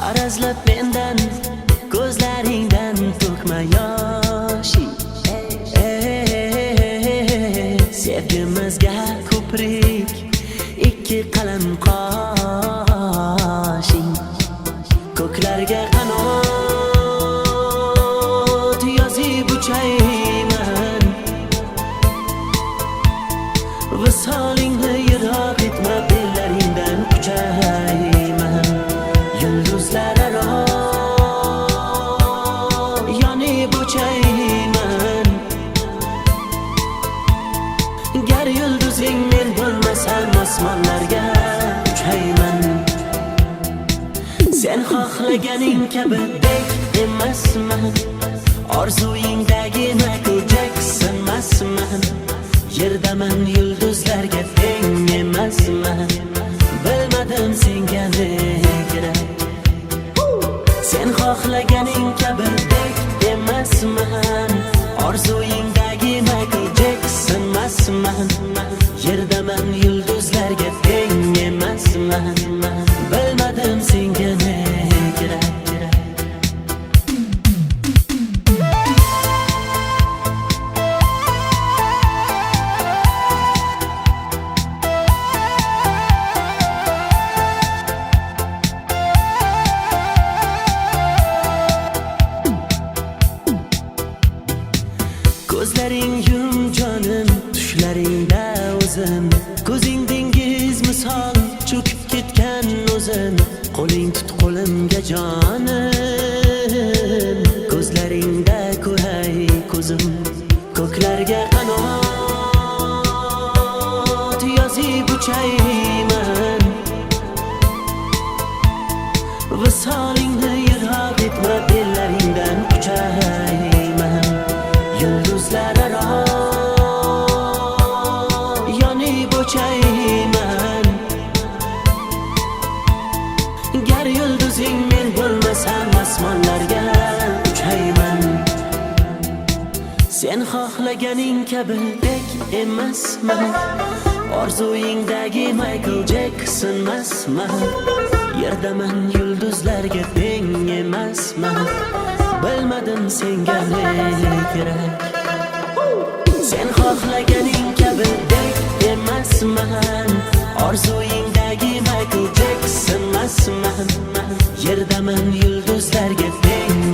arazlab mendan ko'zlaringdan to'kma yoshing. Sevgimizga ko'prik ikki qalam qoshing. Ko'klarga qanot yozib uchayman, visolingni yiroq etma, bellaringdan kuchayman. Yulduzlar aro yonib uchayman, gar yulduzing men bo'lmasam osmonlarga uchayman. Sen xohlaganing kabi dek emasman, orzuyingdagi Michael Jacksonmasman. Yerdaman yulduzlarga teng emasman, bilmadim senga ne kerak. Sen xohlaganing kabi dek emasman, orzuyingdagi Michael Jacksonmasman. Yerdaman yulduzlarga teng emasman, bilmadim senga ne kerak. Ko'zlaring yum jonim, tushlaringda o'zim. Ko'zing dengiz misol cho'kib ketgan o'zim. Qo'ling tut qo'limga jonim, ko'zlaringda ko'ray ko'zim. Ko'klarga qanot yozib uchayman, visolingni yiroq etma, bellaringdan kuchayman. Yulduzlar aro yonib uchayman, gar yulduzing men bo'lmasam osmonlarga uchayman. Sen xohlaganing kabi dek emasman, orzuyingdagi Michael Jacksonmasman. Yerdaman yulduzlarga teng emasman, bilmadim senga ne kerak. Sen xohlaganing kabi dek emasman, orzuyingdagi Michael Jacksonmasman. Yerdaman yulduzlarga teng